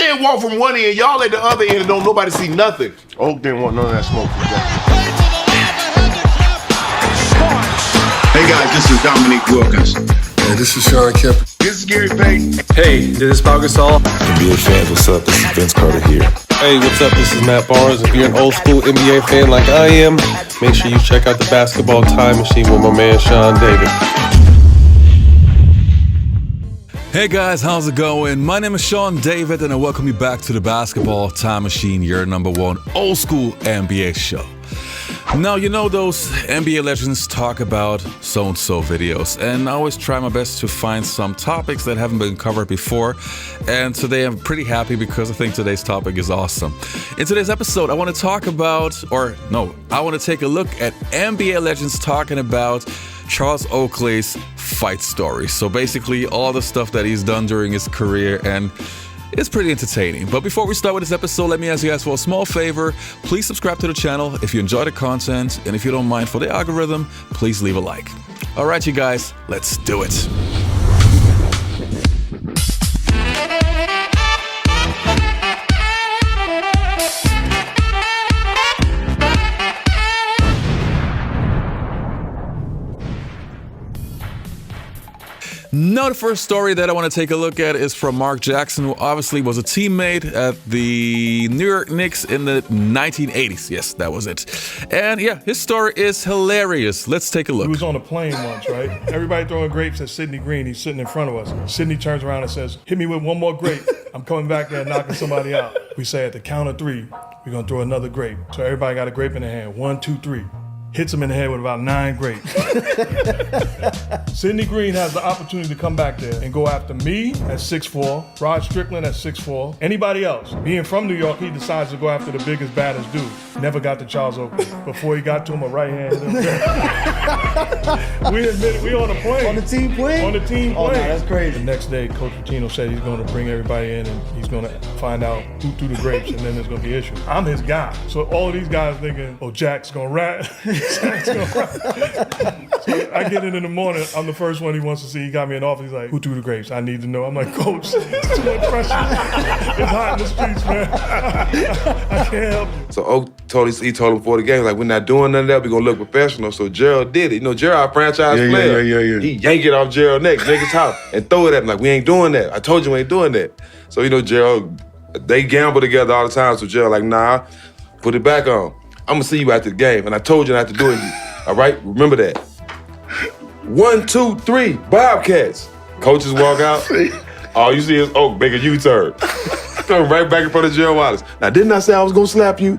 man walk from one end, y'all at the other end, and don't nobody see nothing. Oak didn't want none of that smoke from Jack. Hey guys, this is Dominique Wilkins. Hey, this is Sean Kemp. This is Gary Payton. Hey, this is Pau Gasol. NBA fans, what's up? This is Vince Carter here. Hey, what's up? This is Matt Barnes. If you're an old school NBA fan like I am, make sure you check out the Basketball Time Machine with my man Sean David. Hey guys, how's it going? My name is Sean David and I welcome you back to the Basketball Time Machine, your #1 old school NBA show. Now, you know those NBA legends talk about so-and-so videos, and I always try my best to find some topics that haven't been covered before, and today I'm pretty happy because I think today's topic is awesome. In today's episode, I want to talk about, I want to take a look at NBA legends talking about Charles Oakley's fight story. So basically all the stuff that he's done during his career, and it's pretty entertaining. But before we start with this episode, let me ask you guys for a small favor. Please subscribe to the channel if you enjoy the content, and if you don't mind for the algorithm, please leave a like. All right, you guys, let's do it. Now, the first story that I want to take a look at is from Mark Jackson, who obviously was a teammate at the New York Knicks in the 1980s. Yes, that was it. And yeah, his story is hilarious. Let's take a look. He was on a plane once, right? Everybody throwing grapes at Sidney Green. He's sitting in front of us. Sidney turns around and says, "Hit me with one more grape. I'm coming back there and knocking somebody out." We say at the count of 3, we're going to throw another grape. So everybody got a grape in their hand. 1, 2, 3. Hits him in the head with about 9 grapes. Sidney Green has the opportunity to come back there and go after me at 6'4", Rod Strickland at 6'4", anybody else. Being from New York, he decides to go after the biggest, baddest dude. Never got to Charles Oakley. Before he got to him, a right hand hit him. We admitted we on a plane. On the team plane? On the team plane. Oh, no, that's crazy. The next day, Coach Pitino said he's going to bring everybody in and he's going to find out who threw the grapes, and then there's going to be issues. I'm his guy. So all of these guys thinking, oh, Jack's going to rat. So I get in the morning. I'm the first one he wants to see. He got me in office. He's like, "Who threw the grapes? I need to know." I'm like, "Coach, it's too much pressure. It's hot in the streets, man. I can't help you." So Oak told him before the game, like, "We're not doing none of that. We're gonna look professional." So Gerald did it. You know, Gerald, our franchise player. Yeah. He yanked it off Gerald's neck, Jake's house, and throw it at him like, "We ain't doing that. I told you we ain't doing that." So, you know, Gerald, they gamble together all the time. So Gerald like, "Nah, put it back on. I'm gonna see you after the game, and I told you not to do it. All right, remember that." 1, 2, 3, Bobcats. Coaches walk out. All you see is Oak make a U-turn. Come right back in front of Gerald Wallace. Now, didn't I say I was gonna slap you?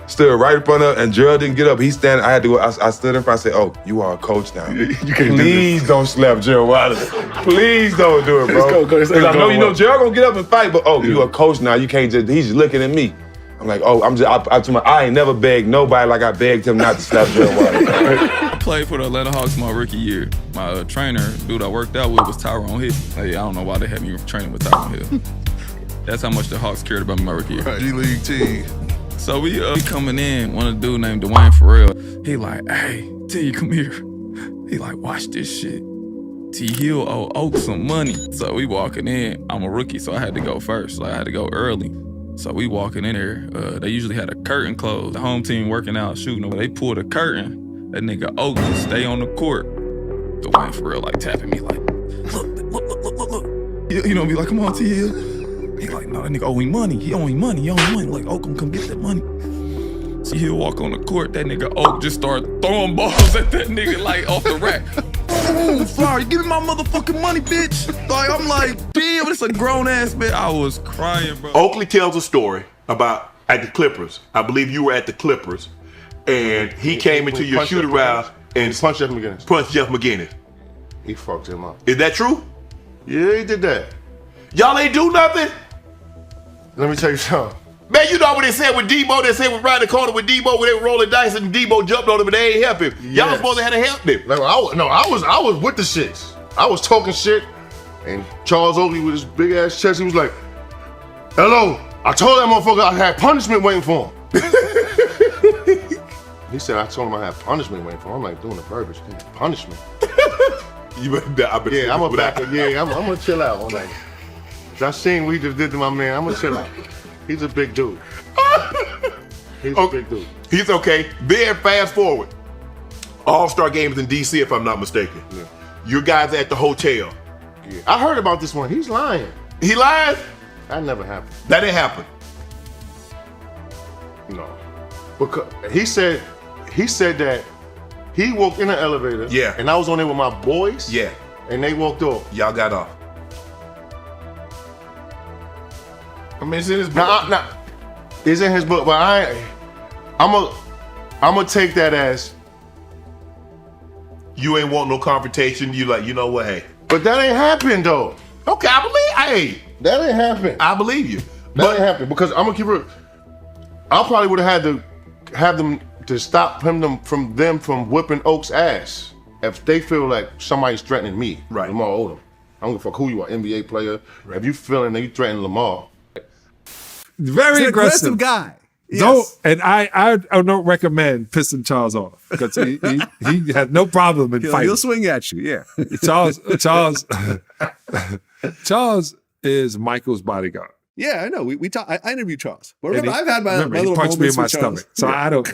Stood right in front of, and Gerald didn't get up. He's standing. I had to go. I stood in front. I said, "Oh, you are a coach now. You can't Please don't slap Gerald Wallace. Please don't do it, bro." Because I know you know Gerald gonna get up and fight, but you a coach now. You can't just. He's just looking at me. I'm like, "Oh, I ain't never begged nobody like I begged him not to slap Gerald Wallace." I played for the Atlanta Hawks my rookie year. My trainer, dude I worked out with, was Tyrone Hill. Hey, I don't know why they had me training with Tyrone Hill. That's how much the Hawks cared about me my rookie year. G-League team. So we coming in, one of the dude named Dwayne Farrell. He like, "Hey, T, come here." He like, "Watch this shit. T Hill owe Oak some money." So we walking in. I'm a rookie, so I had to go first. Like I had to go early. So we walking in there. They usually had a curtain closed. The home team working out, shooting. They pulled a curtain. That nigga Oak stay on the court. Dwayne Farrell like tapping me like, look. You know, be like, "Come on, T Hill." He like, "No, that nigga owe me money. He owe me money. Like, Oak, come get that money." So he'll walk on the court. That nigga Oak just start throwing balls at that nigga like off the rack. "Boom, Flower, give me my motherfucking money, bitch." Like, I'm like, damn, it's a grown ass man. I was crying, bro. Oakley tells a story about at the Clippers. I believe you were at the Clippers, and he came into your shoot around and punched Jeff McInnis. He fucked him up. Is that true? Yeah, he did that. Y'all ain't do nothing? Let me tell you something. Man, you know what they said with Debo? They said with right the corner with Debo when they were rolling dice and Debo jumped on him and they ain't help him. Y'all was supposed to have to help him. Like, I was with the shits. I was talking shit, and Charles Oakley with his big ass chest, he was like, "Hello, I told that motherfucker I had punishment waiting for him." He said, "I told him I had punishment waiting for him." I'm like, doing the purpose. Punishment? I'm gonna chill out on that. That scene we just did to my man, I'm gonna chill out. He's a big dude. He's a big dude. He's okay. Then fast forward. All-Star games in DC, if I'm not mistaken. Yeah. You guys at the hotel. Yeah. I heard about this one. He's lying. He lied? That never happened. That didn't happen. No. Because he said that he walked in the elevator. Yeah. And I was on there with my boys. Yeah. And they walked off. Y'all got off. I mean, it's in his book. Now, it's in his book, but I'm gonna take that as you ain't want no confrontation. You like, you know what? Hey. But that ain't happened though. Okay, I believe. Hey, that ain't happened. I believe you. That ain't happened because I'm gonna keep it. I probably would have had to have them to stop them from whipping Oak's ass if they feel like somebody's threatening me. Right. Lamar Odom. I don't give a fuck who you are, NBA player. Right. If you feeling that you threatening Lamar. Very aggressive guy. Yes. And I don't recommend pissing Charles off because he had no problem in fighting. He'll swing at you, yeah. Charles is Michael's bodyguard. Yeah, I know. We talk. I interviewed Charles, but remember, I've had my he little punched me in moments my with Charles. stomach, so I don't.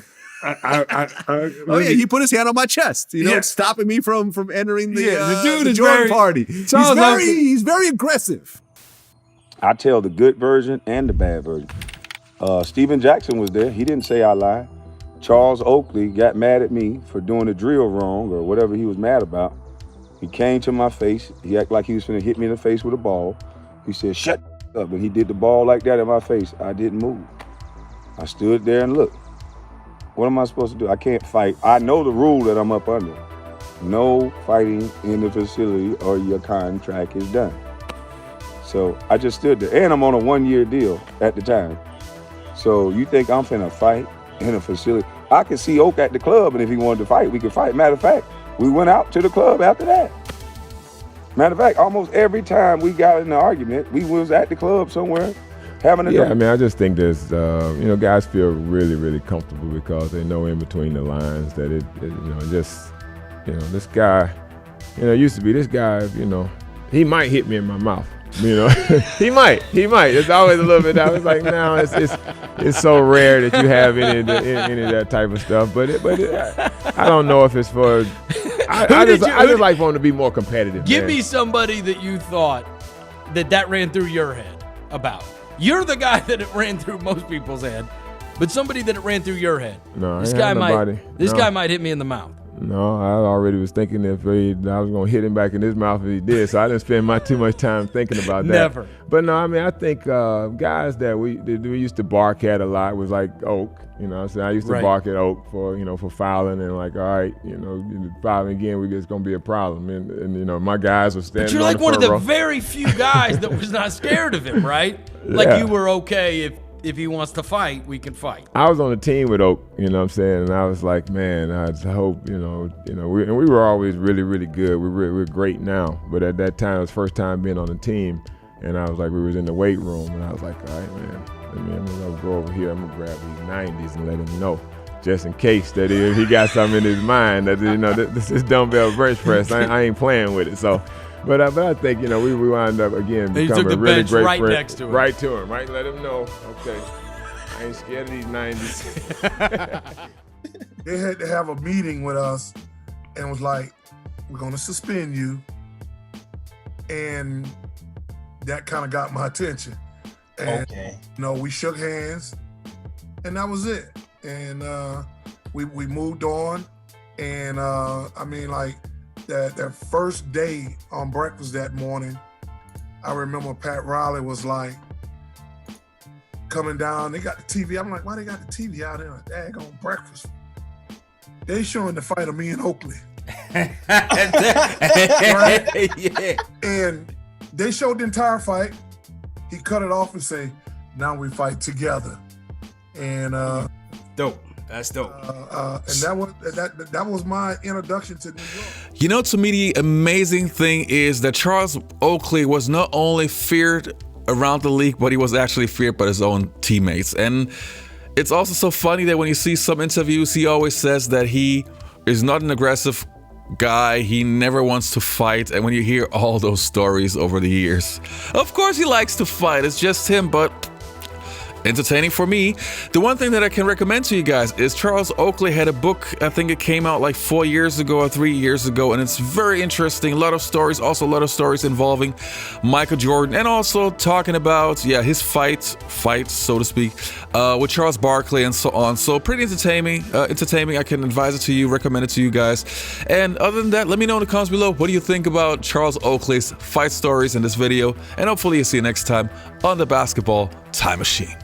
Oh yeah, he put his hand on my chest, stopping me from entering the dude is Jordan very party. He's very aggressive. I tell the good version and the bad version. Steven Jackson was there. He didn't say I lied. Charles Oakley got mad at me for doing the drill wrong or whatever he was mad about. He came to my face. He acted like he was finna hit me in the face with a ball. He said, "Shut up." And he did the ball like that in my face. I didn't move. I stood there and looked. What am I supposed to do? I can't fight. I know the rule that I'm up under. No fighting in the facility or your contract is done. So I just stood there. And I'm on a 1-year deal at the time. So you think I'm finna fight in a facility? I could see Oak at the club, and if he wanted to fight, we could fight. Matter of fact, we went out to the club after that. Matter of fact, almost every time we got in an argument, we was at the club somewhere having a drink. I mean, I just think there's, guys feel really, really comfortable because they know in between the lines that this guy, used to be this guy, he might hit me in my mouth. He might. It's always a little bit. I was like, no, it's so rare that you have any of that type of stuff. But I don't know if it's for. I just like for him to be more competitive. Give me somebody that you thought that ran through your head about. You're the guy that it ran through most people's head, but somebody that it ran through your head. No, this guy might hit me in the mouth. No, I already was thinking I was going to hit him back in his mouth if he did, so I didn't spend too much time thinking about that. Never. But no, I mean, I think guys that we used to bark at a lot was like Oak. I used to bark at Oak for fouling and like, all right, fouling again, it's going to be a problem. And my guys were standing. But you're like one of the very few guys that was not scared of him, right? Like you were okay if he wants to fight, we can fight. I was on the team with Oak, and I was like, man, I just hope, we were always really, really good. We're great now, but at that time, it was the first time being on the team, and I was like, we was in the weight room, and I was like, all right, man, I'll go over here, I'm gonna grab these 90s and let him know, just in case that if he got something in his mind that this is dumbbell bench press, I ain't playing with it, so. But I think, we wound up, again, becoming a really great right friend. next to him. Right to him, right? Let him know, okay, I ain't scared of these 90s. They had to have a meeting with us and was like, we're going to suspend you. And that kind of got my attention. And, we shook hands and that was it. And we moved on. And that first day on breakfast that morning, I remember Pat Riley was like coming down. They got the TV. I'm like, why they got the TV out there? Daggone breakfast. They showing the fight of me and Oakley. Right? Yeah. And they showed the entire fight. He cut it off and say, now we fight together. And dope. That's dope. And that was my introduction to New York. To me, the amazing thing is that Charles Oakley was not only feared around the league, but he was actually feared by his own teammates. And it's also so funny that when you see some interviews, he always says that he is not an aggressive guy. He never wants to fight. And when you hear all those stories over the years, of course he likes to fight. It's just him, but entertaining for me. The one thing that I can recommend to you guys is Charles Oakley had a book. I think it came out like 4 years ago or 3 years ago, and it's very interesting. A lot of stories, also a lot of stories involving Michael Jordan, and also talking about his fight, so to speak, with Charles Barkley and so on. So pretty entertaining. I can advise it to you, recommend it to you guys. And other than that, let me know in the comments below, what do you think about Charles Oakley's fight stories in this video? And hopefully you'll see you next time on the Basketball Time Machine.